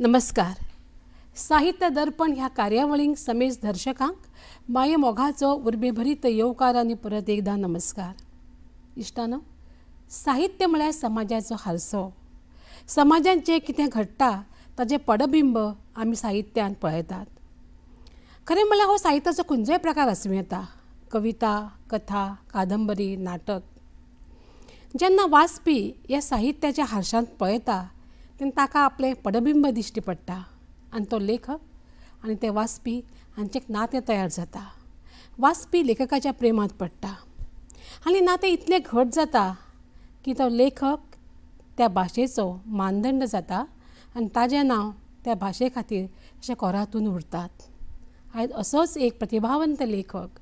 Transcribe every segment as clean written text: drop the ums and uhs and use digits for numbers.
नमस्कार. साहित्य दर्पण ह्या कार्यावळींक समेज दर्शकांक माये मोगाचो उर्बेभरीत येवकार आनी परत एकदा नमस्कार. इश्टानो, साहित्य म्हळ्यार समाजाचो हारसो. समाजांत जें कितें घडटा ताजें पडबिंब आमी साहित्यान पळयतात. खरें म्हळ्यार हो साहित्याचो खंयचोय प्रकार आसूं येता. कविता, कथा, कादंबरी, नाटक. जेन्ना वाचपी ह्या साहित्याच्या हारशांत पळयता तेन्ना ताका आपलें पडबिंब दिश्टी पडटा आनी तो लेखक आनी ते वाचपी हांचें एक नातें तयार जाता. वाचपी लेखकाच्या प्रेमांत पडटा आनी नातें इतलें घट जाता की तो लेखक त्या भाशेचो मानदंड जाता आनी ताजें नांव त्या भाशे खातीर अशें कोरांतून उरतात. आयज असोच एक प्रतिभावंत लेखक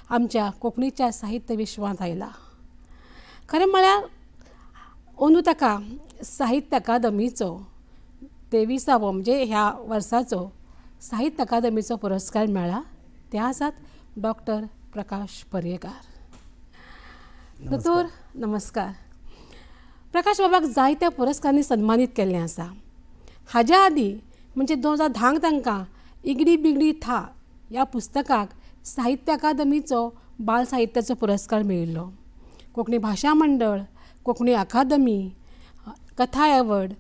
आमच्या कोंकणीच्या साहित्य विश्वांत आयला. खरें म्हळ्यार अंदू ताका साहित्य अकादमीचो 23वो म्हणजे ह्या वर्साचो साहित्य अकादमीचो पुरस्कार मेळ्ळा. ते आसात डॉक्टर प्रकाश पर्येकार. दोतोर नमस्कार. प्रकाश बाबाक जायत्या पुरस्कारांनी सन्मानीत केल्लें आसा. हाज्या आदीं म्हणजे 2010 तांकां इगडी बिगडी था ह्या पुस्तकाक साहित्य अकादमीचो बाल साहित्याचो पुरस्कार मेळिल्लो. कोंकणी भाशा मंडळ, कोंकणी अकादमी, कथा एवॉर्ड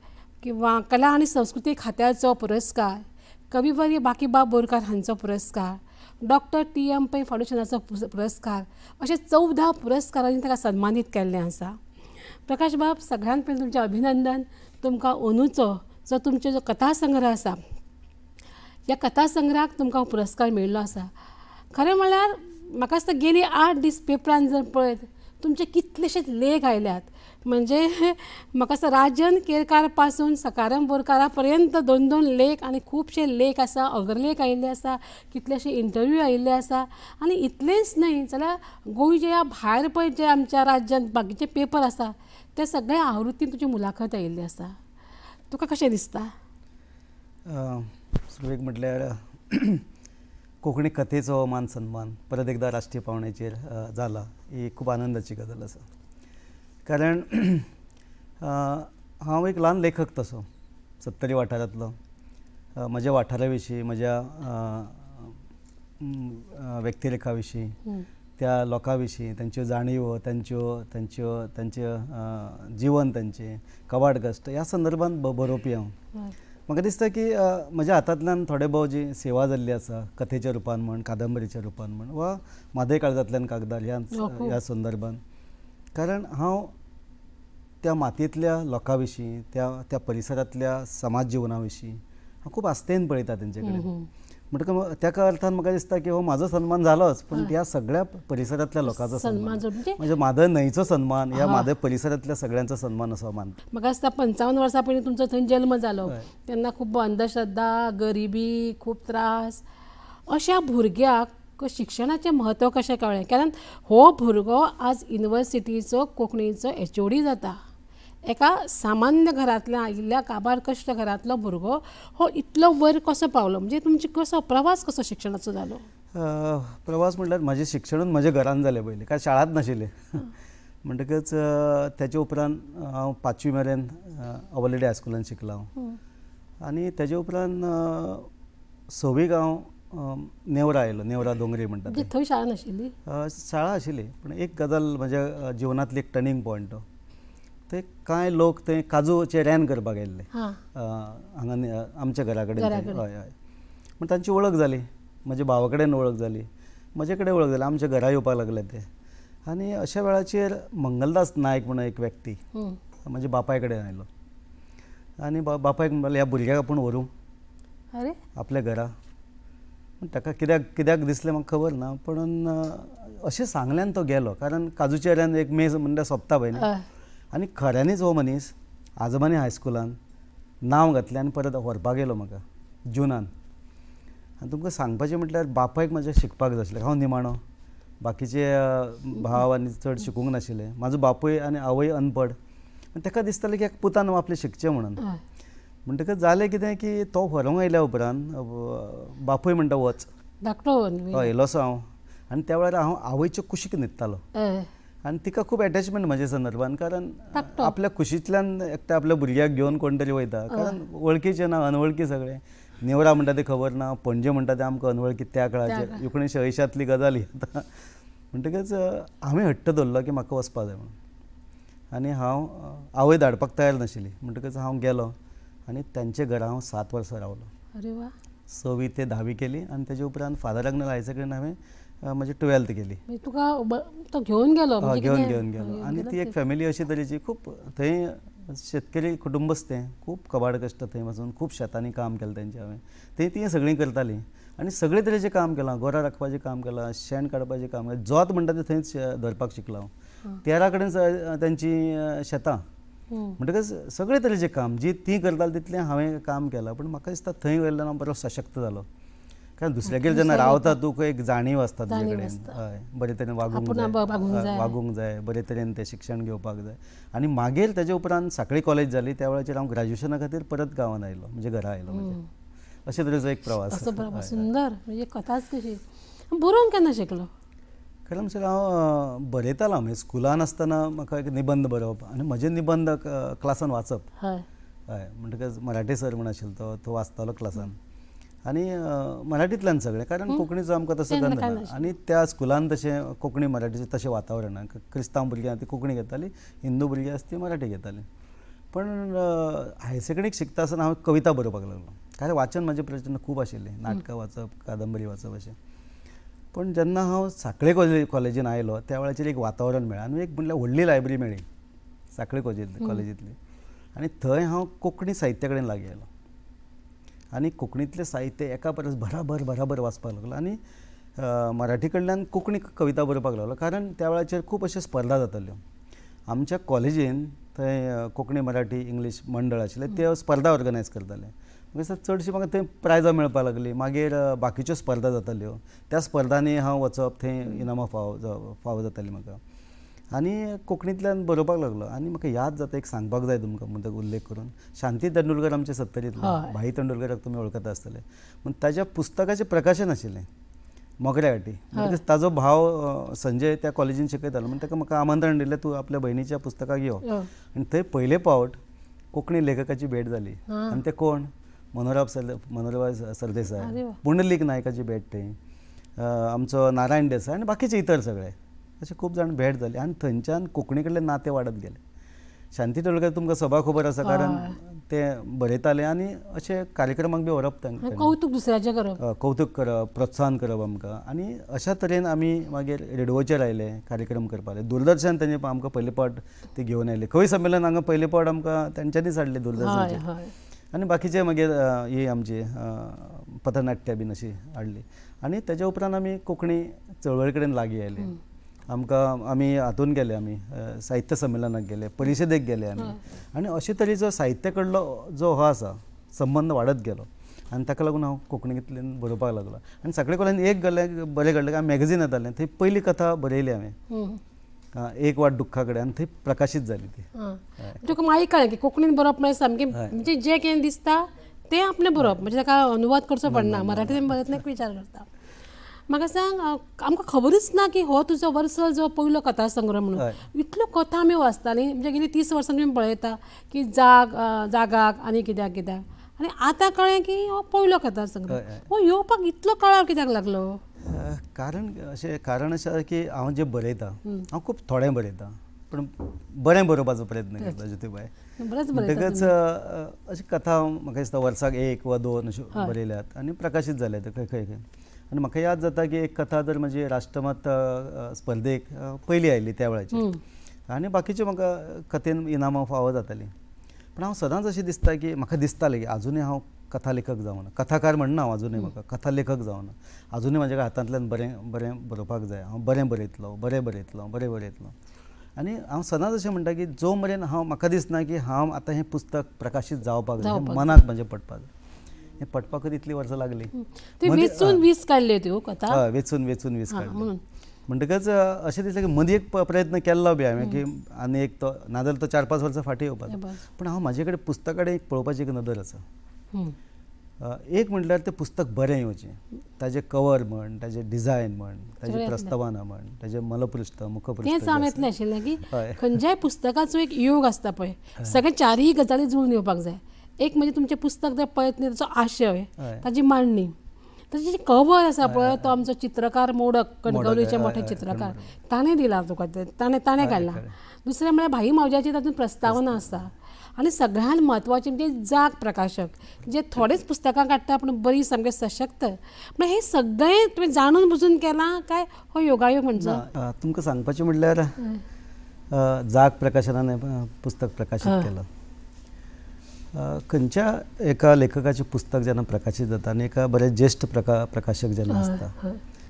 किंवा कला आनी संस्कृती खात्याचो पुरस्कार, कविवर्य बाकीबाब बोरकार हांचो पुरस्कार, डॉक्टर TM पै फाउंडेशनाचो पुरस्कार अशे 14 पुरस्कारांनी ताका सन्मानीत केल्लें आसा. प्रकाश बाब, सगळ्यांत पयलीं तुमचें अभिनंदन. तुमकां अंदूचो जो तुमचो जो कथा संग्रह आसा ह्या कथा संग्रहाक तुमकां पुरस्कार मेळिल्लो आसा. खरें म्हळ्यार म्हाका दिसता गेली 8 दीस पेपरान जर पळयत तुमचे कितलेशेच लेख आयल्यात. म्हणजे म्हाका दिसता राजन केरकार पासून सकाराम बोरकारा पर्यंत 2-2 लेख आनी खुबशे लेख आसा, अग्रलेख आयिल्ले आसा, कितलेशे इंटरव्यू आयिल्ले आसा. आनी इतलेंच न्हय जाल्यार गोंयच्या भायर पळय जे आमच्या राज्यांत बाकीचे पेपर आसा ते सगळे आवृत्तीन तुजी मुलाखत आयिल्ली आसा. तुका कशें दिसता? सुरवेक म्हटल्यार कोंकणी कथेचो मान सन्मान परत एकदा राष्ट्रीय पावंड्याचेर जाला ही खूब आनंदाची गजाल आसा. कारण हांव एक ल्हान लेखक तसो 70 वाठारांतलो. म्हज्या वाठारा विशीं, म्हज्या व्यक्तिरेखा विशीं, त्या लोकां विशीं, तांच्यो जाणीव, तांचें जिवन, तांचें कवाड कश्ट ह्या संदर्भांत बरोवपी हांव. म्हाका दिसता की म्हज्या हातांतल्यान थोडे भोव जी सेवा जाल्ली आसा कथेच्या रुपान म्हण, कादंबरीच्या रुपान म्हण वा म्हादय काळजांतल्यान कागदार ह्या संदर्भान. कारण हांव त्या मातयेंतल्या लोकां विशीं, त्या परिसरांतल्या समाज जिवना विशीं हांव खूब आस्थेन पळयता तेंचे कडेन. म्हणटकच त्या अर्थान म्हाका दिसता की हो म्हाजो सन्मान जालोच, पण ह्या सगळ्या परिसरांतल्या लोकांचो सन्मान, म्हणजे म्हादय न्हंयचो सन्मान, ह्या म्हादय परिसरांतल्या सगळ्यांचो सन्मान असो मानता. म्हाका दिसता 55 वर्सां पयलीं तुमचो थंय जल्म जालो तेन्ना खूब अंधश्रद्धा, गरिबी, खूब त्रास. अशा भुरग्याक शिक्षणाचें म्हत्व कशें कळ्ळें? कारण हो भुरगो आज युनिवर्सिटीचो कोंकणीचो HOD जाता. एका सामान्य घरांतल्यान आयिल्ल्या काबार कश्ट घरांतलो भुरगो हो इतलो वयर कसो पावलो? म्हणजे तुमचो कसो प्रवास कसो शिक्षणाचो जालो? प्रवास म्हटल्यार म्हजें शिक्षणूच म्हज्या घरान जालें पयलीं, काय शाळाच नाशिल्ली. म्हणटकच तेजे उपरांत हांव 5वी मेरेन अवलेडे हायस्कुलान शिकलो हांव. आनी तेजे उपरांत 6वीक हांव नेवरा आयलो, नेवरा दोंगरी म्हणटात. थंय शाळा नाशिल्ली? शाळा आशिल्ली, पूण एक गजाल म्हज्या जिवनांतली एक टर्निंग पॉयंट. ते कांय लोक थंय काजूचे रॅन करपाक गेल्ले हांगा आमच्या घरा कडेन. हय हय. पूण तांची वळख जाली, म्हज्या भावा कडेन वळख जाली, म्हजे कडेन वळख जाली, आमच्या घरा येवपाक लागले ते. आनी अशा वेळाचेर मंगलदास नायक म्हणून एक व्यक्ती म्हज्या बापाय कडेन आयलो आनी बापायक म्हणलें ह्या भुरग्याक आपूण व्हरूं आपल्या घरा. ताका कित्याक दिसलें म्हाका खबर ना, पूण अशें सांगल्यान तो गेलो. कारण काजूचे रॅन एक मे म्हणल्यार सोंपता पळय न्ही. आनी खऱ्यांनीच हो मनीस आजमानी हायस्कुलान नांव घातलें आनी परत व्हरपाक गेलो म्हाका जुनान. आनी तुमकां सांगपाचें म्हटल्यार बापायक म्हज्या शिकपाक जाय आसलें. हांव निमाणो, बाकीचे भाव आनी चड शिकूंक नाशिल्ले. म्हाजो बापूय आनी आवय अनपड. ताका दिसतालें की पुतान आपलें शिकचें म्हणून. म्हणटकच जालें कितें की तो व्हरूंक आयल्या उपरांत बापूय म्हणटा वच. हय, येयलोसो हांव. आनी त्या वेळार हांव आवयच्या कुशीक न्हिदतालो. आनी तिका खूब एटॅचमेंट म्हज्या संदर्भान, कारण आपल्या खुशींतल्यान एकट्या आपल्या भुरग्याक घेवन कोण तरी वयता, कारण वळखीचे ना अनवळखी सगळे. नेवरा म्हणटा ते खबर ना, पणजे म्हणटा ते आमकां अनवळखी त्या काळाचेर 1980तली गजाल ही आतां. म्हणटकच हांवें हट्ट धरलो की म्हाका वचपा जाय म्हणून. आनी हांव आवय धाडपाक तयार नाशिल्ली, म्हणटकच हांव गेलो आनी तांचे घरा हांव 7 वर्सां रावलो. अरे वा. 6वी ते 10वी केली आनी तेजे उपरांत फादर आग्नेल हायर सेकंडरीन हांवें म्हजी 12th केली. तुका तो घेवन गेलो? घेवन गेलो. आनी ती एक फॅमिली अशी तरेची, खूब थंय शेतकरी कुटुंबच तें, खूब कबाड कश्ट थंय वचून खूब शेतांनी काम केलें तेंचें हांवें. ती सगळीं करतालीं आनी सगळे तरेचें काम केलां. गोरा राखपाचें काम केलां, शेण काडपाचें काम केलां, जोत म्हणटा तें थंयच धरपाक शिकलो हांव. 13 कडेन तेंची शेतां, म्हणटकच सगळे तरेचें काम जी ती करताली तितलें हांवें काम केलां. पूण म्हाका दिसता थंय वयल्यान हांव बरो सशक्त जालो, कारण दुसऱ्यागेर जेन्ना रावता तुका एक जाणीव आसता तुजे कडेन. हय, बरे तरेन वागूंक जाय, बरे तरेन तें शिक्षण घेवपाक जाय. आनी मागीर तेजे उपरांत सांकळी कॉलेज जाली, त्या वेळाचेर हांव ग्रॅज्युएशना खातीर परत गांवांत आयलो, म्हणजे घरा आयलो. अशे तरेचो एक प्रवास. सुंदर, म्हणजे कथाच कशी. बरोवंक केन्ना शिकलो? खरें म्हणजे हांव बरयतालो. हांवें स्कुलान आसतना म्हाका एक निबंध बरोवप, आनी म्हजे निबंध क्लासान वाचप. हय, म्हणटकच मराठी सर म्हण आशिल्लो तो वाचतालो क्लासान, आनी मराठींतल्यान सगळें, कारण कोंकणीचो आमकां तसो गंध ना. आनी त्या स्कुलान तशें कोंकणी मराठीचें तशें वातावरण ना. क्रिस्तांव भुरगीं ती कोंकणी घेतालीं, हिंदू भुरगीं आसा ती मराठी घेतालीं. पण हायर सेकंडरीक शिकता आसतना हांव कविता बरोवपाक लागलो, कारण वाचन म्हाजें प्रचंड खूब आशिल्लें, नाटकां वाचप, कादंबरी वाचप अशें. पण जेन्ना हांव सांकळे कॉलेजीन आयलो त्या वेळाचेर एक वातावरण मेळ्ळें, आनी एक म्हणल्यार व्हडली लायब्ररी मेळ्ळी सांकळे कॉलेजींतली. आनी थंय हांव कोंकणी साहित्या कडेन लागीं आयलो आनी कोंकणींतलें साहित्य एका परस बराबर वाचपाक लागलो. आनी मराठी कडल्यान कोंकणी कविता बरोवपाक लागलो, कारण त्या वेळाचेर खूब अश्यो स्पर्धा जाताल्यो आमच्या कॉलेजीन. थंय कोंकणी मराठी इंग्लीश मंडळ आशिल्ले, ते स्पर्धा ऑर्गनायज करताले. चडशी म्हाका थंय प्रायजां मेळपाक लागलीं. मागीर बाकीच्यो स्पर्धा जाताल्यो, त्या स्पर्धांनी हांव वचप, थंय इनामां फावो जातालीं म्हाका. आनी कोंकणींतल्यान बरोवपाक लागलो. आनी म्हाका याद जाता, एक सांगपाक जाय तुमकां मुद्दम उल्लेख करून, शांती तेंडुलकर आमचे 70रींतले, भाई तेंडुलकराक तुमी वळखता आसतले. पूण ताच्या पुस्तकाचें प्रकाशन आशिल्लें मोगऱ्या हाटी. म्हणटकच ताजो भाव संजय त्या कॉलेजीन शिकयतालो, म्हणून ताका म्हाका आमंत्रण दिलें, तूं आपल्या भयणीच्या पुस्तकाक यो. आनी थंय पयले फावट कोंकणी लेखकाची भेट जाली. आनी ते कोण? मनोहरराव सरदेसाय, पुंडलीक नायकाची भेट थंय, आमचो नारायण देसाय आनी बाकीचे इतर सगळे अशे खूब जाण भेट जाली. आनी थंयच्यान कोंकणी कडले नातें वाडत गेलें. शांती तेंडुलकर तुमकां सभा खबर आसा, कारण ते बरयताले आनी अशे कार्यक्रमाक बी व्हरप तांकां, कौतुक दुसऱ्याचें करप, कौतुक करप, प्रोत्साहन करप आमकां. आनी अशा तरेन आमी मागीर रेडिओचेर आयले कार्यक्रम करपाक. दूरदर्शन तेंचे आमकां पयले फावट ते घेवन आयले. कवी संमेलन हांगा पयले फावट आमकां तेंच्यांनीच हाडलें दूरदर्शनाचेर. आनी बाकीचे मागीर ही आमची पथनाट्यां बीन अशी हाडली. आनी तेज्या उपरांत आमी कोंकणी चळवळी कडेन लागीं आयले. आमी हातून गेले, आमी साहित्य संमेलनाक गेले, परिशदेक गेले आमी. आनी अशे तरेचो साहित्या कडलो जो हो आसा संबंद वाडत गेलो. आनी ताका लागून हांव कोंकणींतल्यान बरोवपाक लागलो. आनी सगळे कडल्यान एक बरें घडलें, हांवें मॅगझीन येतालें, थंय पयली कथा बरयली हांवें, एक वाट दुख्खा कडेन, आनी थंय प्रकाशीत जाली ती. तुका मागीर कळ्ळें की कोंकणीन बरोवप म्हणजे सामकें, म्हणजे जें कितें दिसता तें आपलें बरोवप, म्हणजे ताका अनुवाद करचो पडना, मराठीन बरयतना एक विचार करता. म्हाका सांग, आमकां खबरूच ना की हो तुजो वर्सल जो पयलो कथा संग्रह म्हणून इतल्यो कथा आमी वाचतालीं, म्हणजे गेली 30 वर्सां तुमी पळयता की जागाक आनी कित्याक, आनी आतां कळ्ळें की हो पयलो कथा संग्रह. हो येवपाक इतलो काळाव कित्याक लागलो? कारण अशें की हांव जें बरयतां, हांव खूब थोडें बरयतां, पूण बरें बरोवपाचो प्रयत्न करता ज्योतीबाई. म्हणटकच अशी कथा म्हाका दिसता वर्साक 1 वा 2 अश्यो बरयल्यात आनी प्रकाशीत जाल्यात खंय खंय. आनी म्हाका याद जाता की एक कथा तर म्हजी राष्ट्रमत स्पर्धेक पयली आयली त्या वेळाचेर, आनी बाकीच्यो म्हाका कथेन इनामां फावो जातालीं. पूण हांव सदांच अशें दिसता की म्हाका दिसतालें की आजुनूय हांव कथा लेखक जावं ना, कथाकार म्हणना हांव आजुनूय, म्हाका कथा लेखक जावं ना. आजुनूय म्हाज्या हातांतल्यान बरें बरोवपाक जाय, हांव बरें बरयतलों. आनी हांव सदांच अशें म्हणटा की जो मेरेन म्हाका दिसना की हांव आतां हें पुस्तक प्रकाशीत जावपाक जाय, मनाक म्हजें पडपाक जाय. हें पडपाकच इतलीं वर्सां लागलीं. वेचून 20 काडल्यो त्यो कथा? हय, वेचून 20 काडल्यो. म्हणटकच अशें दिसलें की मदीं एक प्रयत्न केल्लो बी हांवें की आनी एक तो नाजाल्यार तो 4-5 वर्सां फाटीं येवपाचो. पूण हांव म्हाजे कडेन पुस्तका कडेन पळोवपाची एक नदर आसा. एक म्हटल्यार तें पुस्तक बरें येवचें, ताजें कवर म्हण, ताजें डिझायन म्हण, ताजी प्रस्तावना म्हण, ताजें मलपृश्ठ मुखपृश्ठ तेंच हांव येतलें आशिल्लें की खंयच्याय पुस्तकाचो एक योग आसता पळय, सगळे चारय गजाली जुळून येवपाक जाय. एक म्हणजे तुमचें पुस्तक जर पळयत न्ही ताचो आशय, ताजी मांडणी, ताची कवर आसा पळय तो आमचो चित्रकार मोडक, कणकवलीचे मोठे चित्रकार, ताणें दिला तुका, ताणें काडला. दुसरें म्हळ्यार भाई मावज्याची तातूंत प्रस्तावना आसा. आनी सगळ्यांत म्हत्वाचें म्हणजे जाग प्रकाशक, जे थोडेच पुस्तकां काडटा पूण बरी सामके सशक्त. पूण हे सगळें तुवें जाणून बुजून केलां काय हो योगायोग म्हणचो? तुमकां सांगपाचें म्हणल्यार जाग प्रकाशनान पुस्तक प्रकाशीत केलं. खंयच्या एका लेखकाचें पुस्तक जेन्ना प्रकाशीत जाता आनी एका बरे ज्येश्ठ प्रकाशक जेन्ना आसता,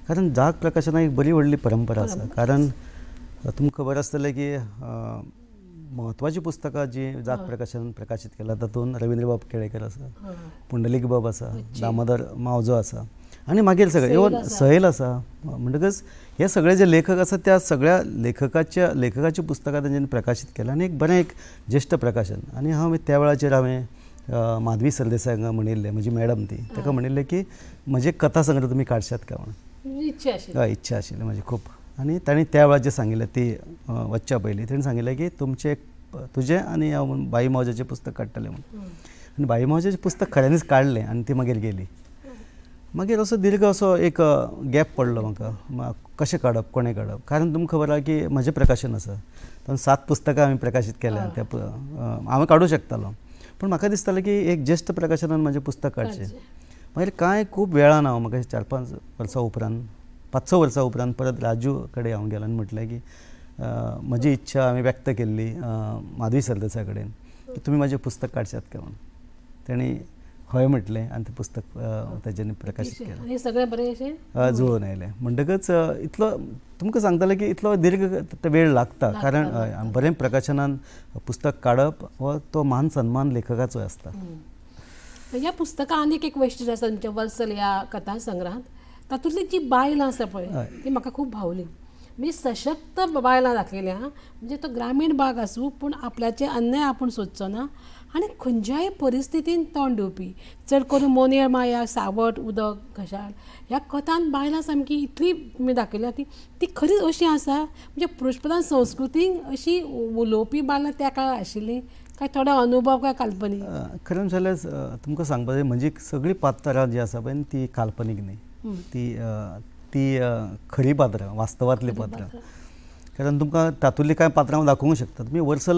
कारण जाग प्रकाशनाक एक बरी व्हडली परंपरा आसा. कारण तुमकां खबर आसतलें की म्हत्वाचीं पुस्तकां जीं जाग प्रकाशनान प्रकाशीत केला तातूंत रवींद्रबाब केळेकर आसा, पुंडलीक बाब आसा, दामोदर मावजो आसा आनी मागीर सगळे इवन सहल आसा. म्हणटकच हे सगळे जे लेखक आसात त्या सगळ्या लेखकाची पुस्तकां तांच्यांनी प्रकाशीत केल्या आनी एक बरें एक ज्येश्ठ प्रकाशन. आनी त्या वेळाचेर हांवें माधवी सरदेसायाक म्हणिल्लें, म्हजी मॅडम ती, ताका म्हणिल्लें की म्हजे कथा संग्रह तुमी काडशात काय म्हणून. इच्छा आशिल्ली म्हजी खूब. आनी ताणें त्या वेळाचेर सांगिल्लें, ती वचच्या पयलीं ताणें सांगिल्लें की तुजें आनी हांव बाई मावज्याचें पुस्तक काडटलें म्हणून. आनी बाई मावज्याचें पुस्तक खऱ्यांनीच काडलें आनी ती मागीर गेली. मागीर असो दीर्घ असो एक गॅप पडलो म्हाका, कशें काडप, कोणें काडप. कारण तुमकां खबर आहा की म्हजें प्रकाशन आसा, तातूंत 7 पुस्तकां हांवें प्रकाशीत केल्या. हांवें काडूं शकतालो, पूण म्हाका दिसतालें की एक ज्येश्ठ प्रकाशनान म्हजें पुस्तक काडचें. मागीर खूब वेळान हांव म्हाका 4-5 वर्सां उपरांत, 5-6 वर्सां उपरांत परत राजू कडेन हांव गेलो आनी म्हटलें की म्हजी इच्छा हांवें व्यक्त केल्ली माधवी सरदेसाय कडेन की तुमी म्हजें पुस्तक काडशात काय म्हणून. ताणी हय म्हटलें आनी तें पुस्तक ताच्यांनी प्रकाशीत केलें. सगळें बरें अशें जुळून आयलें. म्हणटकच इतलो तुमकां सांगतालें की इतलो दीर्घ वेळ लागता, कारण बरें प्रकाशनान पुस्तक काडप हो तो मान सन्मान लेखकाचो आसता. ह्या पुस्तकां आनीक एक वैशिश्ट आसा तुमच्या वर्सल ह्या कथा संग्रहांत. तातूंतली जी बायलां आसा पळय ती म्हाका खूब भावली. म्हणजे सशक्त बायलां दाखयल्या. म्हणजे तो ग्रामीण भाग आसूं पूण आपल्याचें अन्याय आपूण सोदचो ना आनी खंयच्याय परिस्थितीन तोंड दिवपी. चड करून मोनेळ माया, सावट, उदक, घशाळ ह्या कथांत बायलां सामकी इतली तुमी दाखयल्या ती खरीच अशी आसा. म्हणजे पुरुशप्रधान संस्कृतीक अशी उलोवपी बायलां त्या काळार आशिल्लीं काय थोडो अनुभव काय काल्पनीक? खरें जाल्यार तुमकां सांगपाचें म्हणजे सगळीं पात्रां जीं आसा पळय ती काल्पनीक न्ही, ती खरी पात्रां, वास्तवांतलीं पात्रां. कारण तुमकां तातूंतलीं कांय पात्रां हांव दाखोवंक शकता. तुमी वर्सल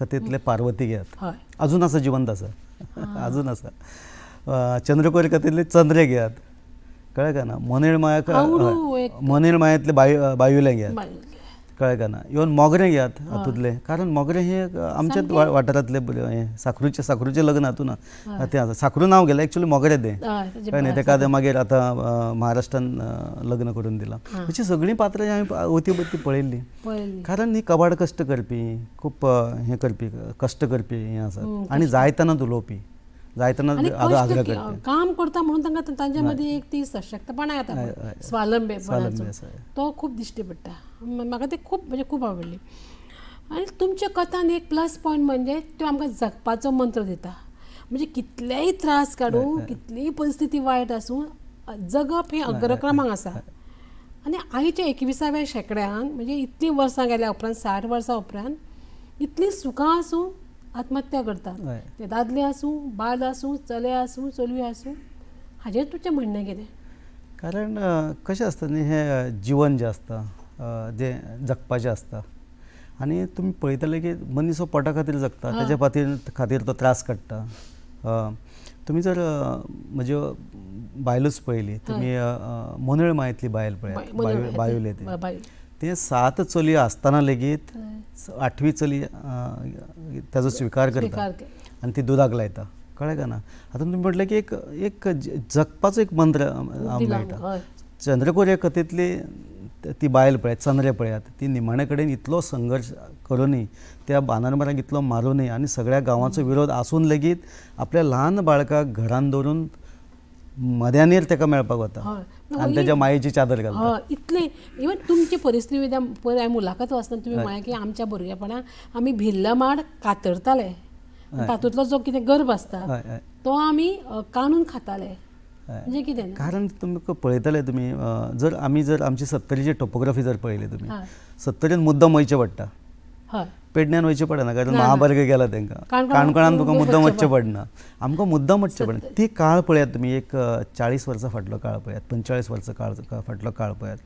कथेंतले पार्वती घेयात, अजून आसा, जिवंत आसा, अजून आसा. चंद्रकोर कथेंतले चंद्रे घेयात, कळ्ळें काय ना. मोनेळ मायांतले बायुले घेयात, कळ्ळें काय ना. इवन मोगरें घेयात हातूंतलें, कारण मोगरें हें आमच्याच वाठारांतलें साखरूचें लग्न हातून तें आसा. साखरू नांव गेलें, एक्चुअली मोगरें तें, कळ्ळें न्ही. ताका मागीर आतां महाराष्ट्रान लग्न करून दिलां. अशीं सगळीं पात्रां हांवें अवती पळयल्लीं. कारण ही कबाड कश्ट करपी, खूब हें करपी, कश्ट करपी हें आसा आनी जायतेनाच उलोवपी, जायतेनाच आग्रह करपी. काम करता म्हणून तांकां तांचे मदीं एक ती सशक्तपणां येता, स्वावलंबीपणाचो, तो खूब दिश्टी पडटा. म्हाका ते खूब आवडली. आनी तुमच्या कथान एक प्लस पॉयंट म्हणजे त्यो आमकां जगपाचो मंत्र दिता. म्हणजे कितलेय त्रास काडूं, कितलीय परिस्थिती वायट आसूं, जगप हें अग्रक्रमांक आसा. आनी आयच्या 21व्या शेंकड्यान म्हणजे इतलीं वर्सां गेल्या उपरांत, 60 वर्सां उपरांत इतलीं सुखां आसूं आत्महत्या करतात. ते दादले आसूं, बायल आसूं, चले आसूं, चलवी आसूं. हाजेर तुजें म्हणणें कितें? कारण कशें आसता न्ही, हें जिवन जें आसता जें जगपाचें आसता आनी तुमी पळयतले की मनीस हो पोटा खातीर जगता, ताच्या खातीर तो त्रास काडटा. तुमी जर म्हज्यो बायलोच पळयली, तुमी मोनेळ मायतली बायल पळयात, बायुले ते 7 चलयो आसतना लेगीत 8वी चली ताजो स्विकार करता आनी ती दुदाक लायता, कळ्ळें काय ना. आतां तुमी म्हटलें की एक जगपाचो एक मंत्र आमकां मेळटा. चंद्रकोर ह्या कथेंतली ती बायल पळयात, चंद्रे पळयात, ती निमाणे कडेन इतलो संघर्श करूनय, त्या बांदरमारांक इतलो मारूनय आनी सगळ्या गांवाचो विरोध आसून लेगीत आपल्या ल्हान बाळकाक घरान दवरून मद्यानीर ताका मेळपाक वता आनी ताच्या मायेची चादर घालता. इतलें इवन तुमची परिस्थिती पळय, मुलाखत वाचतना तुमी म्हळें की आमच्या भुरगेपणांत आमी भिल्ल माड कातरताले, तातूंतलो जो कितें गर्भ आसता तो आमी काणून खाताले म्हणजे कितें कारण तुमकां पळयतले तुमी जर आमी जर आमची 70ची टोपोग्राफी जर पळयली तुमी 70 मुद्दम वयचें पडटा हय पेडण्यान वयचें पडना कारण महामार्ग गेला तांकां काणकोणान तुका मुद्दम वचचें पडना आमकां मुद्दम वचचें पडना ती काळ पळयात तुमी एक 40 वर्सां फाटलो काळ पळयात 45 वर्सां फाटलो काळ पळयात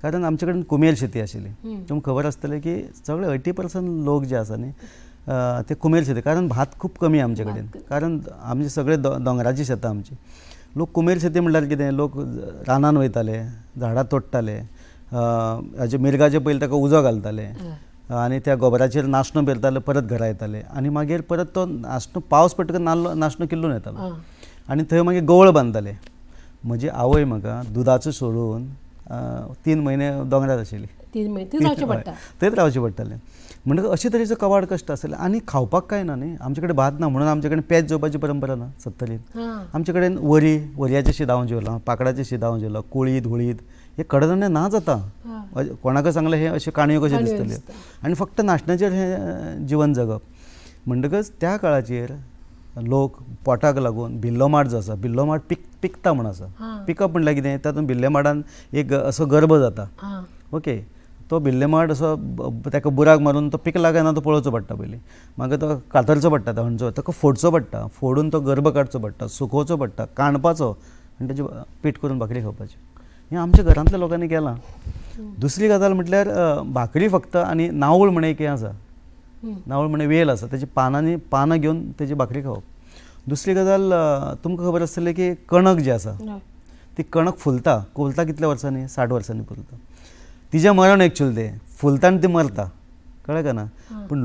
कारण आमचे कडेन कुमेर शेती आशिल्ली तुमकां खबर आसतलें की सगळे 80% लोक जे आसा न्ही ते कुमेर शेती कारण भात खूब कमी आमचे कडेन कारण आमचे सगळे दोंगराची शेतां आमची लोक कुमेर शेती म्हणल्यार कितें लोक रानान वयताले झाडां तोडटाले हाजे मिरगाचे पयलीं ताका उजो घालताले आनी त्या गोबराचेर नाशणो पेरताले परत घरा येताले आनी मागीर परत तो नाशणो पावस पडटकच नाशणो किल्लून येतालो आनी थंय मागीर गवळ बांदताले म्हजी आवय म्हाका दुदाचो सोडून 3 म्हयने दोंगरार आशिल्ली 3 म्हयने थंयच रावचें पडटालें म्हणटकच अशे तरेचो कवाड कश्ट आसले आनी खावपाक कांय ना न्ही आमचे कडेन भात ना म्हणून आमचे कडेन पेज जेवपाची परंपरा ना 70रीन आमचे कडेन वरयाचें शीत हांव जेवलां पाकडाचें शीत हांव जेवलां कुळीद हुळीद हे कडधान्य नाच आतां कोणाक सांगलें हे अशे काणयो कशे दिसतल्यो आनी फक्त नाशण्याचेर हें जिवन जगप म्हणटकच त्या काळाचेर लोक पोटाक लागून बिल्लो माड जो आसा बिल्लो माड पिकता म्हण आसा पिकप म्हणल्यार कितें तातूंत बिल्ले माडान एक असो गर्भ जाता ओके तो बिल्ले माड असो ताका बुराक मारून तो पिकला काय ना तो पळोवचो पडटा पयलीं मागीर तो कातरचो पडटा तो हणचो ताका फोडचो पडटा फोडून तो गर्भ काडचो पडटा सुकोवचो पडटा काणपाचो आनी ताची पीठ करून भाकरी खावपाची हें आमच्या घरांतल्या लोकांनी केलां दुसरी गजाल म्हटल्यार भाकरी फक्त आनी नावळ म्हणून एक हें आसा नावळ म्हणून वेल आसा ताची पानां घेवन ताची भाकरी खावप दुसरी गजाल तुमकां खबर आसतलें की कणक जी आसा ती कणक फुलता कितल्या वर्सांनी 60 वर्सांनी फुलता तिजें मरण एक्चुअली तें फुलता आनी ती मरता कळ्ळें काय ना पूण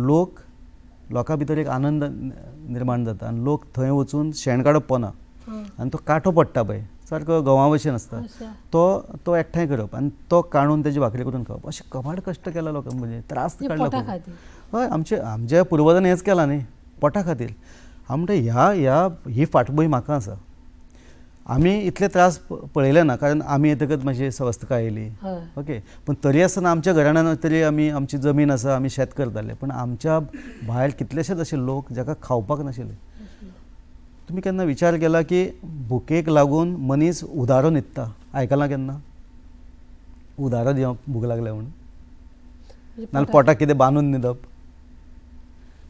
लोकां भितर एक आनंद निर्माण जाता आनी लोक थंय वचून शेण काडप पोना आनी तो कांटो पडटा पळय सारको गंवा भशेन आसता तो एकठांय करप आनी तो काडून ताची भाकरी करून खावप अशें कबाड कश्ट केला लोकांक म्हणजे त्रास काडला हय आमच्या पुर्वजांनी हेंच केलां न्ही पोटा खातीर हांव म्हणटा ही फाटभूंय म्हाका आसा आमी इतले त्रास पळयले ना कारण आमी येतकच मातशी संवस्था येयली ओके पूण तरी आसतना आमच्या घराण्यांत तरी आमची जमीन आसा आमी शेत करताले पूण आमच्या भायर कितलेशेच अशे लोक जाका खावपाक नाशिल्ले तुमी केन्ना विचार केला की भुकेक लागून मनीस उदारो न्हिदता आयकलां केन्ना उदारो दिवप भूक लागल्या म्हणून नाजाल्यार पोटाक कितें बांदून न्हिदप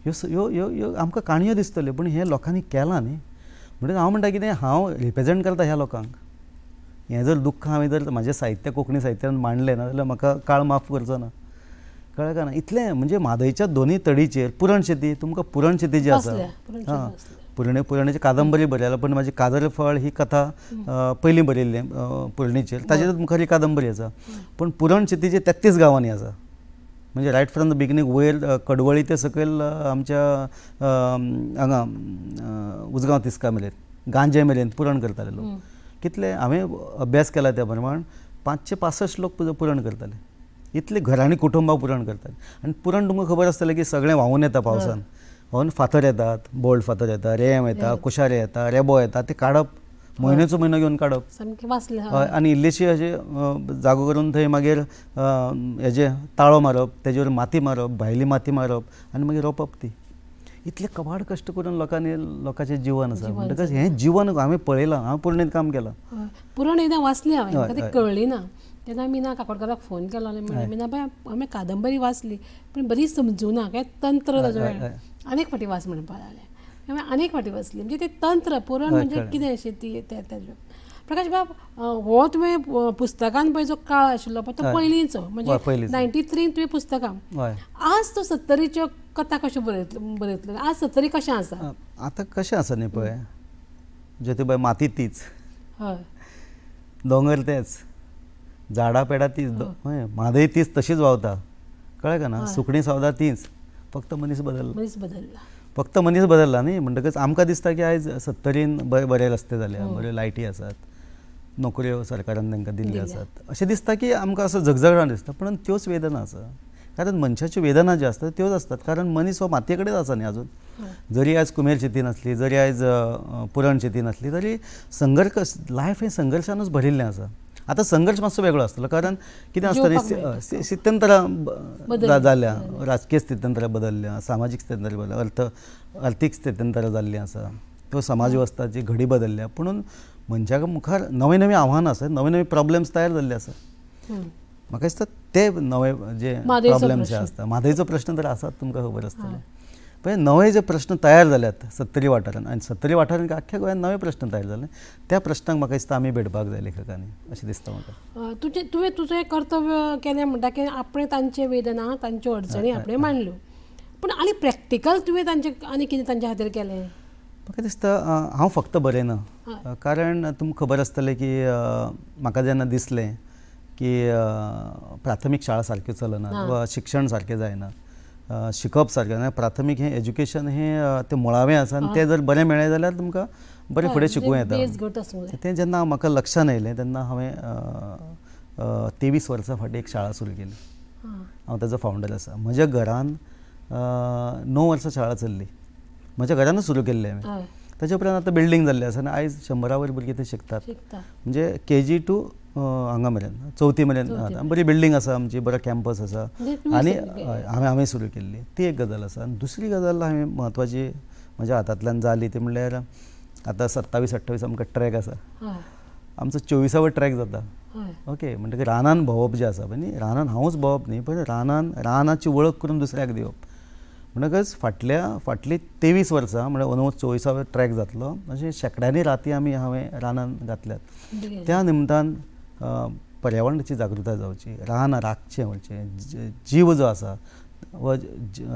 ह्यो आमकां काणयो दिसतल्यो पूण हे लोकांनी केलां न्ही म्हणटकीर हांव म्हणटा कितें हांव रिप्रेझेंट करता ह्या लोकांक हें जर दुख्ख हांवें जर म्हाजें साहित्य कोंकणी साहित्यान मांडलें ना जाल्यार म्हाका काळ माफ करचो ना कळ्ळें काय ना इतलें म्हणजे म्हादयच्या दोनी तडीचेर पुरण शेती तुमकां पुरण शेती जी आसा पुरणेची कादंबरी बरयला पण म्हाजी कादरफळ ही कथा पयलीं बरयल्ली पुरणेचेर ताचेर मुखार ही कादंबरी आसा पण पुरण शेतीचे 33 गांवांनी आसा म्हणजे रायट फ्रॉम द बिगिनींग वयर कडवळी ते सकयल आमच्या हांगा उजगांव तिस्का मेरेन गांजे मेरेन पुरण करताले लोक कितले हांवें अभ्यास केला त्या प्रमाण 565 लोक पुरण करताले इतले घरांनी कुटुंबां पुरण करताले आनी पुरण तुमकां खबर आसतलें की सगळें व्हांवून येता पावसान व्हांवून फातर येतात बोल्ड फातर येता रेम येता कुशारे येता रेबो येता ते काडप म्हयन्याचो म्हयनो घेवन काडप हय आनी इल्लीशी अशें जागो करून थंय मागीर हेजे ताळो मारप तेजेर माती मारप भायली माती मारप आनी मागीर रोंपप ती इतले कबाड कश्ट करून लोकांचें जिवन आसा म्हणटकच हें जिवन हांवें पळयलां हांव पुरणेंत काम केलां पुरण एकदां वाचलें हांवें ती कळ्ळी ना तेन्ना मीना काकोडकाराक फोन केलो म्हणलें मीना बाय हांवें कादंबरी वाचली पण बरी समजुना काय तंत्र ताजें अनेक फावटी वाच म्हणपाक लागलें हांवें अनेक फावटी वाचली म्हणजे तें तंत्र पुरण म्हणजे कितें अशें ती तेजें प्रकाश बाब हो तुवें पुस्तकान पळय जो काळ आशिल्लो पळय तो पयलींचो म्हणजे 93 तुवें पुस्तकां आज तो 70च्यो कथा कश्यो बरयतलो आज 70 कशें आसा आतां कशें आसा न्ही पळय ज्योतिबाई माती तीच हय दोंगर तेच झाडां पेडां तीच हय म्हादय तीच तशीच व्हांवता कळ्ळें का ना सुकणीं सवदा तीच फक्त मनीस बदलला फक्त मनीस बदलला न्ही म्हणटकच आमकां दिसता की आयज 70रीन बरे रस्ते जाले बऱ्यो लायटी आसात नोकऱ्यो सरकारान तांकां दिल्ल्यो आसात अशें दिसता की आमकां असो झगझगडाट दिसता पूण त्योच वेदना आसा कारण मनशाच्यो वेदना ज्यो आसतात त्योच आसतात कारण मनीस हो मातये कडेन आसा न्ही अजून जरी आयज कुमेर शेती नासली जरी आयज पुरण शेती नासली तरी संघर्श लायफ हें संघर्शानूच भरिल्लें आसा आतां संघर्श मातसो वेगळो आसतलो कारण कितें आसता न्ही स्थित्यंतरां जाल्या राजकीय स्थित्यंतरां बदलल्या सामाजीक स्थित्यंतरां बदलल्या अर्थीक स्थित्यंतरां जाल्लीं आसा किंवा समाज वेवस्था जी घडी बदलल्या पुणून मनशा मुखार नवे नवे आव्हानां आसात, नवे नवे प्रॉब्लेम्स तयार जाल्ले आसात. म्हाका दिसता ते नवे जे प्रॉब्लेम्स जे आसता, म्हादयचो प्रश्न तर आसात तुमकां खबर आसतलें. पण नवे जे प्रश्न तयार जाल्यात सत्तरी वाठारांत, आनी सत्तरी वाठारांत आख्ख्या गोंयांत नवे प्रश्न तयार जाले, त्या प्रश्नांक म्हाका दिसता आमी भेटपाक जाय लेखकांनी, अशें दिसता म्हाका. तुवें तुजें कर्तव्य केलें म्हणटा की आपणें तांचे वेदना तांच्यो अडचणी आपणें मांडल्यो, पूण आनी प्रॅक्टिकल तुवें तांचे आनी कितें तांचे खातीर केलें? म्हाका दिसता हांव फक्त बरयना, कारण तुमकां खबर आसतलें की म्हाका जेन्ना दिसलें की प्राथमीक शाळा सारक्यो चलना वा शिक्षण सारकें जायना, शिकप सारकें, प्राथमीक हें एज्युकेशन हें तें मुळावें आसा आनी तें जर बरें मेळ्ळें जाल्यार तुमकां बरें फुडें शिकूं येता. तें जेन्ना म्हाका लक्षांत येयलें तेन्ना हांवें 23 वर्सां फाटीं एक शाळा सुरू केली. हांव ताजो फावंडर आसा. म्हज्या घरान 9 वर्सां शाळा चल्ली, म्हज्या घरानूच सुरू केल्ली हांवें. ताचे उपरांत आतां बिल्डींग जाल्ली आसा आनी आयज 100 वयर भुरगीं थंय शिकतात. म्हणजे KG टू हांगा मेरेन 4थी मेरेन बरी बिल्डींग आसा आमची, बरो कॅम्पस आसा आनी हांवें सुरू केल्ली. ती एक गजाल आसा. आनी दुसरी गजाल हांवें म्हत्वाची म्हज्या हातांतल्यान जाली ती म्हणल्यार आतां 27-28 आमकां ट्रॅक आसा. आमचो 24वा ट्रॅक जाता. ओके, म्हणटकीर रानान भोंवप जें आसा पळय न्ही, रानान हांवूच भोंवप न्ही, पण रानाची वळख करून दुसऱ्याक दिवप. म्हणटकच फाटली 23 वर्सां म्हणजे अंदूच 24वा ट्रॅक जातलो, अशें शेकड्यांनी राती हांवें रानान घातल्यात. त्या निमतान पर्यावरणाची जागृताय जावची, रान राखचें वचचें, जीव जो आसा व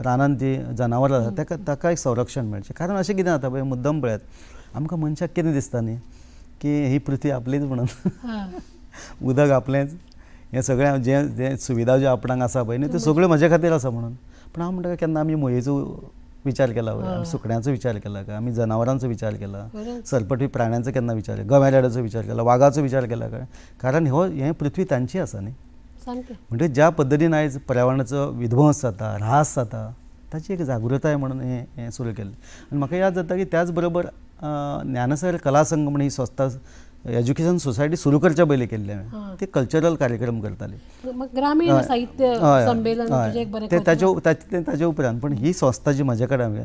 रानान जी जनावरां आसा ताका एक संरक्षण मेळचें. कारण अशें कितें जाता पळय, मुद्दम पळयात, आमकां मनशाक कितें दिसता न्ही की ही पृथ्वी आपलीच म्हणून, उदक आपलेंच, हें सगळें जें सुविधा ज्यो आपणाक आसा पळय न्ही त्यो सगळ्यो म्हजे खातीर आसा म्हणून. पण हांव म्हणटा केन्ना आमी मोयेचो विचार केला, सुकण्यांचो विचार केला काय, आमी जनावरांचो विचार केला, सरपटी प्राण्यांचो केन्ना विचार केला, गवेरेड्याचो विचार केला, वागाचो विचार केला काय? कारण हें पृथ्वी तांची आसा न्ही. म्हणजे ज्या पद्दतीन आयज पर्यावरणाचो विध्वंस जाता, ऱ्हास जाता, ताची एक जागृताय म्हणून हें सुरू केलें. आनी म्हाका याद जाता की त्याच बरोबर ज्ञानसागर कला संघ म्हणून ही संस्था एज्युकेशन सोसायटी सुरू करच्या पयलीं केल्ली हांवें. ती कल्चरल कार्यक्रम करताली, ग्रामीण साहित्य संमेलन ताचे उपरांत. पण ही संस्था जी म्हजे कडेन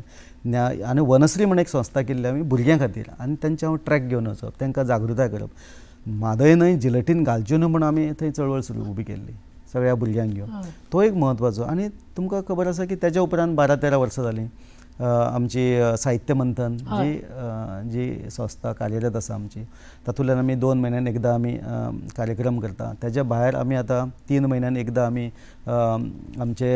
हांवें आनी वनश्री म्हणून एक संस्था केल्ली हांवें भुरग्यां खातीर, आनी तांचे हांव ट्रॅक घेवन वचप, तांकां जागृताय करप. म्हादय न्हय जिलटीन घालच्यो न्हय म्हणून आमी थंय चळवळ सुरू उबी केल्ली सगळ्या भुरग्यांक घेवन. तो एक म्हत्वाचो. आनी तुमकां खबर आसा की ताच्या उपरांत 12-13 वर्सां जालीं आमची साहित्य मंथन जी संस्था कार्यरत आसा आमची, तातूंतल्यान आमी 2 म्हयन्यान एकदां आमी कार्यक्रम करता. ताच्या भायर आमी आतां 3 म्हयन्यान एकदां आमी आमचे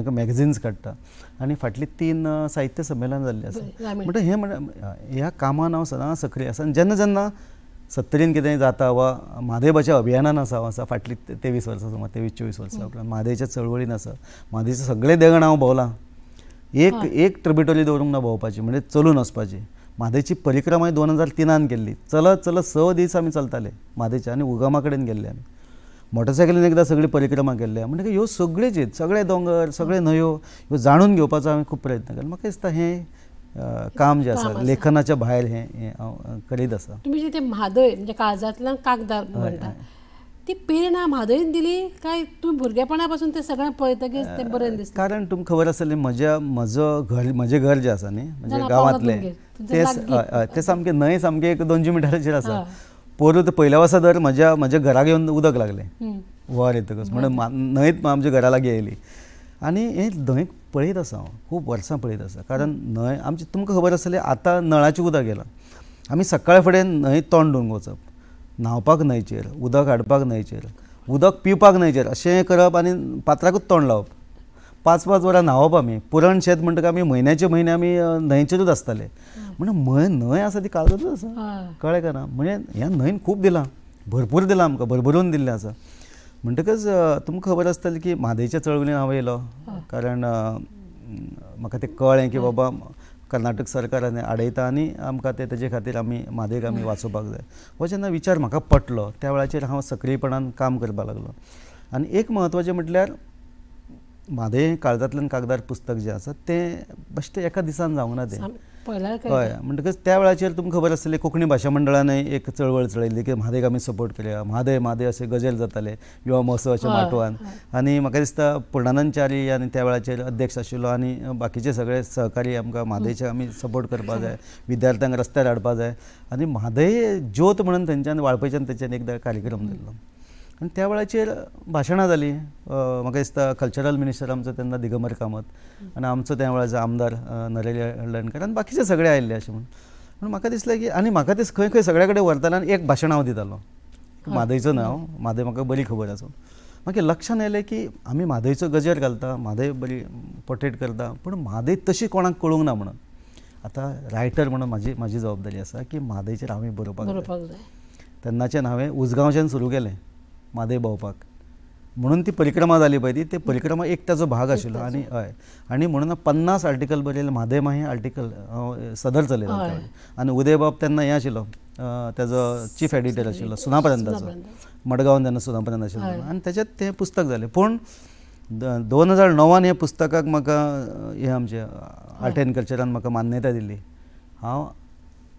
एक मॅगझिन्स काडटा. आनी फाटली 3 साहित्य संमेलनां जाल्लीं आसा. म्हणटा ह्या कामान हांव सदांच सक्रीय आसा. जेन्ना जेन्ना सत्तरीन कितें जाता वा म्हादेवाच्या अभियानान आसा फाटली 23 वर्सां सुमार 23-24 वर्सां उपरांत म्हादेच्या चळवळीन आसा. म्हादेचे सगळे देगण हांव भोंवलां. एक ट्रिब्युटरी दवरूंक ना भोंवपाची, म्हणजे चलून वचपाची. म्हादेची परिक्रमा 2003 केल्ली. चलत 6 दीस आमी चलताले म्हादेचे आनी उगमा कडेन गेल्ले आमी. मोटरसायकलीन एकदां सगळी परिक्रमा केल्ली. म्हणजे ह्यो सगळ्यो सगळे दोंगर, सगळे न्हंयो ह्यो जाणून घेवपाचो हांवें खूब प्रयत्न केलो. म्हाका दिसता हें काम जें आसा लेखनाच्या भायर हें हांव करीत आसा. तुमी जी तें म्हादय म्हणजे काळजांतल्यान कागदार म्हणटा, ती प्रेरणा म्हादयन दिली काय तुमी भुरगेपणा पासून तें सगळें पळयतकीच तें बरें दिसता? कारण तुमकां खबर आसतलें म्हजें घर जें आसा न्ही, म्हणजे गांवांतलें तें सामकें न्हंय सामकें 1-2 मिटराचेर आसा. परत पयल्या वर्सा दर म्हज्या घरा घेवन उदक लागलें वर येतकच, म्हणून न्हंयत आमच्या घरा लागीं येयली. आनी हें न्हंय पळयत आसा हांव, खूब वर्सां पळयत आसा. कारण न्हंय आमची तुमकां खबर आसतलें आतां नळाचें उदक येलां. आमी सकाळ फुडें न्हंयत तोंड धुवंक वचप, न्हावपाक न्हंयचेर, उदक हाडपाक न्हंयचेर, उदक पिवपाक न्हंयचेर, अशें करप आनी पात्राकूच तोंड लावप. 5-5 वरां न्हावप आमी. पुरण शेत म्हणटकीर आमी म्हयन्याचे म्हयने आमी न्हंयचेरूच आसताले. म्हणजे न्हंय आसा ती काळजांतूच आसा, कळ्ळें काय ना? म्हणजे ह्या न्हंयन खूब दिलां, भरपूर दिलां आमकां, भरभरून दिल्लें आसा. म्हणटकच तुमकां खबर आसतलें की म्हादेच्या चळवळीन हांव येयलो. कारण म्हाका तें कळ्ळें की बाबा कर्नाटक सरकारान आडयता आनी आमकां तेजे खातीर आमी म्हादेक आमी वाचोवपाक जाय. हो जेन्ना विचार म्हाका पटलो त्या वेळाचेर हांव सक्रीयपणान काम करपाक लागलो. आनी एक म्हत्वाचें म्हटल्यार म्हादें काळजांतल्यान कागदार पुस्तक जें आसा तें बेश्टें एका दिसान जावंक ना. तें हय म्हणटकच त्या वेळाचेर तुमकां खबर आसतलें कोंकणी भाशा मंडळान एक चळवळ चलयल्ली की म्हादयक आमी सपोर्ट करया, म्हादय म्हादय अशे गजल जाताले युवा महोत्सवाच्या माटवान. आनी म्हाका दिसता पूर्णानंद च्यारी आनी त्या वेळाचेर अध्यक्ष आशिल्लो आनी बाकीचे सगळे सहकारी आमकां म्हादयचे आमी सपोर्ट करपा जाय, विद्यार्थ्यांक रस्त्यार हाडपा जाय. आनी म्हादय ज्योत म्हणून थंयच्यान वाळपयच्यान तेंच्यान एकदां कार्यक्रम जाल्लो आनी त्या वेळाचेर भाशणां जालीं. म्हाका दिसता कल्चरल मिनिस्टर आमचो तेन्ना दिगंबर कामत आनी आमचो त्या वेळाचो आमदार नरेश हळदणकर आनी बाकीचे सगळे आयिल्ले अशें म्हणून म्हाका दिसलें की आनी म्हाका ते खंय खंय सगळे कडेन व्हरतालो आनी एक भाशण हांव दितालो म्हादयचो नांव म्हादय म्हाका बरी खबर आसा. म्हाका लक्षान आयलें की आमी म्हादयचो गजर घालता, म्हादय बरी पोर्ट्रेट करता, पूण म्हादय तशी कोणाक कळूंक ना म्हणून. आतां रायटर म्हणून म्हाजी जबाबदारी आसा की म्हादयचेर हांवें बरोवपाक जाय. तेन्नाच्यान हांवें उजगांवच्यान सुरू केलें म्हादय भोंवपाक. म्हणून ती परिक्रमा जाली पळय ती परिक्रमा एक ताचो भाग आशिल्लो. आनी हय आनी म्हणून 50 आर्टिकल बरयले म्हादय माही आर्टिकल सदर चलयता. आनी उदयबाब तेन्ना हें आशिल्लो तेजो चीफ एडिटर आशिल्लो सुनापरान्ताचो, मडगांवान तेन्ना सुनापरान्त आशिल्लो. आनी तेचेंत तें पुस्तक जालें. पूण 2009 हे पुस्तकाक म्हाका हे आमचे आर्ट एंड कल्चरान म्हाका मान्यताय दिल्ली. हांव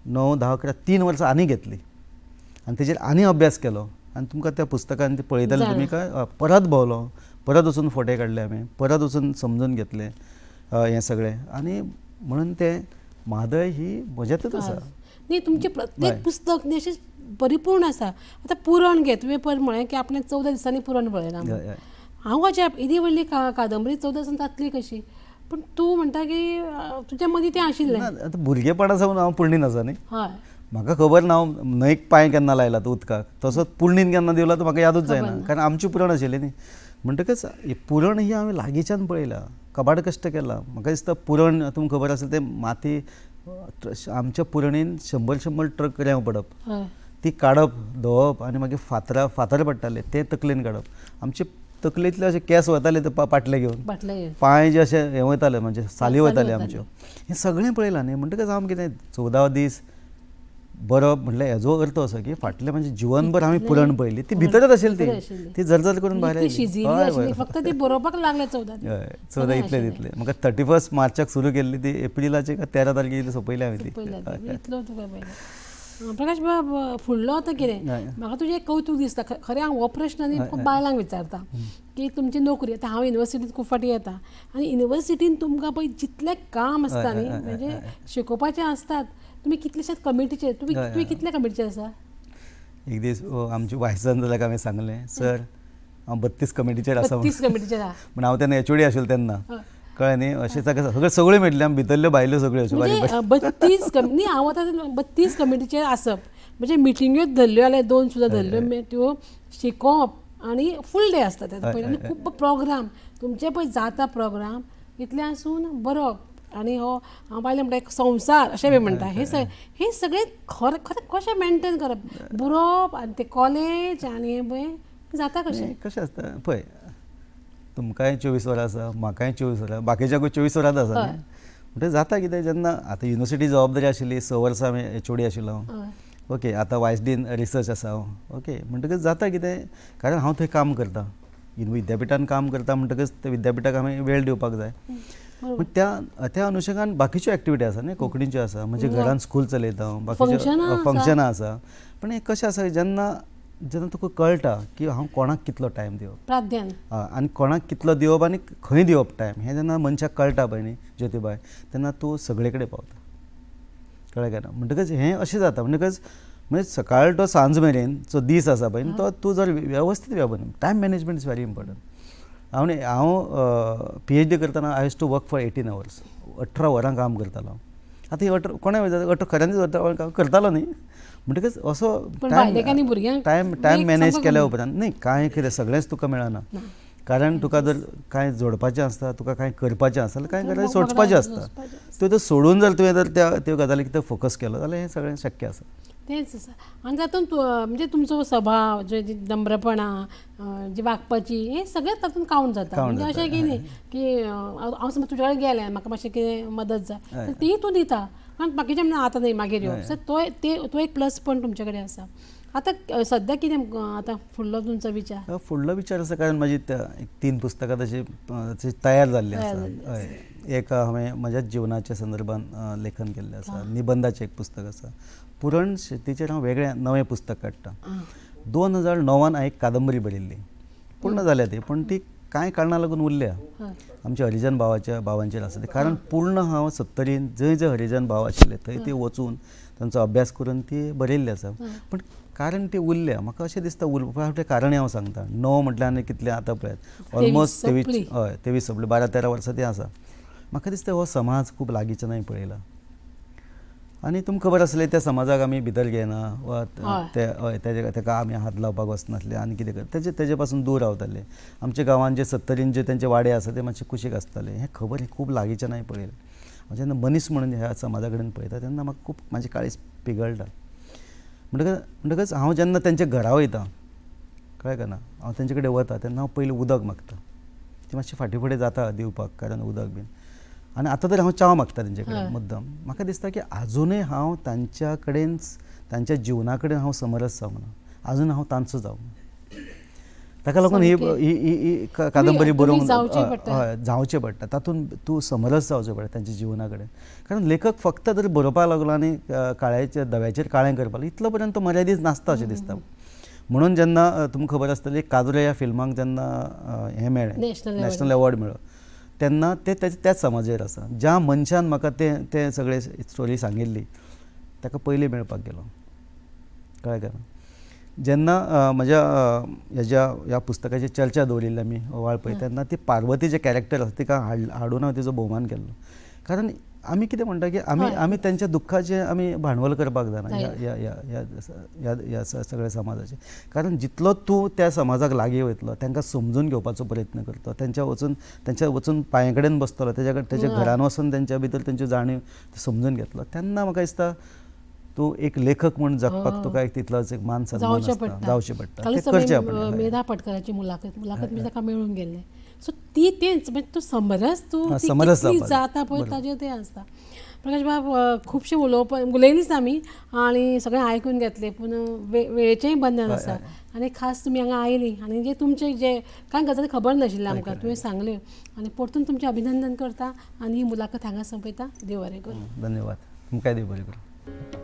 9, 10, 11 3 वर्सां आनी घेतली आनी तेजेर आनी अभ्यास केलो. आनी तुमकां त्या पुस्तकान ते पळयतले तुमी काय परत भोंवलो, परत वचून फोटे काडले आमी, परत वचून समजून घेतले हें सगळें. आनी म्हणून तें म्हादय ही म्हज्यातूच आसा. न्ही तुमचें प्रत्येक पुस्तक न्ही अशें परिपूर्ण आसा. आतां पुरण घे तुवें पयर म्हळें की आपणें 14 दिसांनी पुरण पळयना. हांव अजाप इदी व्हडली कादंबरी 14 दिसान जातली कशी. पूण तूं म्हणटा की तुज्या मदीं तें आशिल्लें. आतां भुरगेपणा सावन हांव पुण्णीन आसा न्ही. हय म्हाका खबर ना हांव न्हंयक पांय केन्ना लायला तो उदकाक, तसोच पुण्णीन केन्ना दिवला तो म्हाका यादूच जायना कारण आमची पुरण आशिल्ली न्ही. म्हणटकच पुरण ही हांवें लागींच्यान पळयलां, कबाड कश्ट केला. म्हाका दिसता पुरण तुमकां खबर आसलें तें माती आमच्या पुरणीन 100 ट्रक रेंव पडप, ती काडप धुवप आनी मागीर फातर पडटाले ते तकलेन काडप. आमचे तकलेंतले अशे केस वताले ते पाटले घेवन, पांय जे अशे हे वयताले म्हणजे साली वताले आमच्यो, हें सगळें पळयलां न्ही. म्हणटकच हांव कितें 14 दीस बरोवप म्हणल्यार हेजो अर्थ असो की फाटलें म्हणजे जिवनभर आमी पुरण पळयली, ती भितरच आशिल्ली ती जर करून भायर आयली. फक्त ती बरोवपाक लागले 14 इतले. म्हाका 31 मार्चाक सुरू केल्ली ती एप्रिलाचे 13 तारखेक सोंपयली हांवें ती. प्रकाश बाब फुडलो आतां कितें म्हाका तुजें एक कौतूक दिसता. खरें हांव हो प्रश्न न्ही खूब बायलांक विचारता की तुमची नोकरी. आतां हांव युनिवर्सिटींत खूब फावटी येता आनी युनिवर्सिटीन तुमकां पळय जितलें काम आसता न्ही म्हणजे शिकोवपाचें आसतात. तुमी कितलेशेच कमिटीचे तुमी कितले कमिटीचे आसा? एक दीस आमची वायस जाल्याक हांवें सांगलें सर हांव 32 कमिटीचेर आसा. 32 कमिटीचेर आसा पूण हांव तेन्ना HOD आशिल्लो तेन्ना कळ्ळें न्ही. अशें सगळ्यो मेळटल्यो आमी भितरल्यो भायल्यो सगळ्यो अश्यो बारीक बारीक 32 न्ही. हांव आतां 32 कमिटीचेर आसप म्हणजे मिटिंग्यो धरल्यो जाल्यार 2 सुद्दां धरल्यो त्यो शिकोवप आनी फूल डे आसता तेका पयलीं आनी खूब प्रोग्राम तुमचे पळय जाता प्रोग्राम इतले आसून बरोवप आनी हो हांव बायलें म्हणटा एक संवसार अशें बी म्हणटा. हे सगळें खरें खरें कशें मेंटेन करप बरोवप आनी ते कॉलेज आनी हें पळय जाता कशें आसता पळय. तुमकांय 24 वरां आसा, म्हाकाय 24 वरां, बाकीच्याकूय 24 वरांच आसा न्ही. म्हणटकीर जाता कितें जेन्ना आतां युनिवर्सिटी जबाबदारी आशिल्ली 6 वर्सां हांवें HOD आशिल्लो ओके. आतां वायस डीन रिसर्च आसा हांव ओके. म्हणटकीर जाता कितें कारण हांव थंय काम करता विद्यापिठान काम करता म्हणटकच त्या विद्यापिठाक हांवें वेळ दिवपाक जाय. पूण त्या अनुशंगान बाकीच्यो एक्टिविटी आसा न्ही कोंकणीच्यो आसा म्हणजे घरान स्कूल चलयता हांव, बाकीच्यो फंक्शनां आसा. पण हें कशें आसा जेन्ना तुका कळटा की हांव कोणाक कितलो टायम दिवप आनी कोणाक कितलो दिवप आनी खंय दिवप टायम हें जेन्ना मनशाक कळटा पळय न्ही ज्योतिबाय तेन्ना तूं सगळे कडेन पावता. कळ्ळें काय ना. म्हणटकच हें अशें जाता म्हणटकच म्हणजे सकाळ तो सांज मेरेन जो दीस आसा पळय तो तूं जर वेवस्थीत time management is very important. हांव PhD करतना I has to work for 18 hours 18 वरां काम करतालो. आतां ही कोणा खऱ्यांनीच 18 वरां करतालो न्ही. म्हणटकच असो टायम मॅनेज केल्या उपरांत न्ही कांय कितें सगळेंच तुका मेळना कारण तुका जर कांय जोडपाचें आसता तुका कांय करपाचें आसता जाल्यार कांय गजाली सोडपाचें आसता. त्यो सोडून जर तुवें जर त्यो गजाली कितें फोकस केलो जाल्यार हें सगळें शक्य आसा. तेंच आसा. आनी तातूंत म्हणजे तुमचो स्वभाव जे नम्रपणा जी वागपाची हें सगळें तातूंत कावंट जाता. म्हणजे अशें की न्ही की हांव समज तुजे कडेन गेलें म्हाका मातशें कितें मदत जाय ती तूं दिता कारण बाकीचें म्हणून आतां न्ही मागीर येवप. सो तो एक प्लस पॉयंट तुमचे कडेन आसा. आता सध्या कितें आता फुडलो तुमचो विचार? फुडलो विचार आसा कारण म्हाजी एक 3 पुस्तकां तशी तयार जाल्ली आसा. हय, एक हांवें म्हज्या जिवनाच्या संदर्भान लेखन केल्लें आसा. निबंधाचें एक पुस्तक आसा. पुरण शेतीचेर हांव वेगळें नवें पुस्तक काडटा. 2009 हांवें एक कादंबरी बरयल्ली, पूर्ण जाल्या ती, पण ती कांय कारणां लागून उरल्या. आमच्या हरिजन भावांचेर आसा ती. कारण पूर्ण हांव 70रीन जंय जंय हरिजन भाव आशिल्ले थंय ती वचून तांचो अभ्यास करून ती बरयल्ली आसा. पण कारण ती उरल्या. म्हाका अशें दिसता उरपाचें कारणय हांव सांगता. 9 म्हटल्यार आनी कितले आतां पळयात ऑलमोस्ट 23 सोंपली, 12-13 वर्सां ती आसा. म्हाका दिसता हो समाज खूब लागींच्यान हांवें पळयला. आनी तुमकां खबर आसलें त्या समाजाक आमी भितर घेयना वा तेका आमी हात लावपाक वचनासले आनी कितें कर तेजे पासून दूर रावताले. आमच्या गांवांत जे 70रीन जे तेंचे वाडे आसा ते मातशे कुशीक आसताले. हें खबर हें खूब लागींच्यान हांवें पळयलें. हांव जेन्ना मनीस म्हणून ह्या समाजा कडेन पळयता तेन्ना म्हाका खूब म्हाजें काळीज पिगळटा. म्हणटकच हांव जेन्ना तेंच्या घरा वयता कळ्ळें ना, हांव तेंचे कडेन वता तेन्ना हांव पयलीं उदक मागता. ती मातशी फाटीं फुडें जाता दिवपाक कारण उदक बीन. आनी आतां तर हांव च्या मागता तेंचे कडेन मुद्दम. म्हाका दिसता की आजुनूय हांव तांच्या कडेन तांच्या जिवना कडेन हांव समरस जावंक ना. आजून हांव तांचो जावंक. ताका लागून ही कादंबरी बरोवंक जावचें पडटा. तातूंत तूं समरस जावचें पडटा तांच्या जिवना कडेन. कारण लेखक फक्त जर बरोवपाक लागलो आनी काळ्याच्या धव्याचेर काळें करपाक लागलो इतलो पर्यंत मर्यादीत नासता अशें दिसता. म्हणून जेन्ना तुमकां खबर आसतली काजोऱ्या ह्या फिल्माक जेन्ना हें मेळ्ळें नॅशनल अवॉर्ड मेळ्ळो तेन्ना ते त्याच समाजाचेर आसा. ज्या मनशान म्हाका ते सगळे स्टोरी सांगिल्ली ताका पयलीं मेळपाक गेलो. कळ्ळें काय ना. जेन्ना म्हज्या ह्या पुस्तकाची चर्चा दवरिल्ली आमी वाळपय तेन्ना ती पार्वती जे कॅरेक्टर आसा तिका हाडून हांवें तिजो भोवमान केल्लो. कारण आमी कितें म्हणटा की आमी तेंच्या दुख्खाचें आमी भांडवल करपाक जायना ह्या सगळ्या समाजाचें. कारण जितलो तूं त्या समाजाक लागीं वयतलो तांकां समजून घेवपाचो प्रयत्न करता तेंच्या वचून पांया कडेन बसतलो तेच्या घरान वचून तेंच्या भितर तेंच्यो जाणीव समजून घेतलो तेन्ना म्हाका दिसता तूं एक लेखक म्हूण जगपाक तुका एक तितलोच एक मान सन्मान जावचें पडटा. मेधा पटकराची मुलाखत मी ताका मेळून गेल्लें. सो ती तेंच म्हणजे तूं समरस जाता पळय ताजेर तें आसता. प्रकाश बाब खुबशे उलयलीच आमी आनी सगळें आयकून घेतलें पूण वेळेचेंय बंधन आसा. आनी खास तुमी हांगा आयलीं आनी जे तुमचे जे कांय गजाली खबर नाशिल्ल्यो आमकां तुवें सांगल्यो आनी परतून तुमचें अभिनंदन करता आनी ही मुलाखत हांगा सोंपयता. देव बरें करूं. धन्यवाद. तुमकांय देव बरें करूं.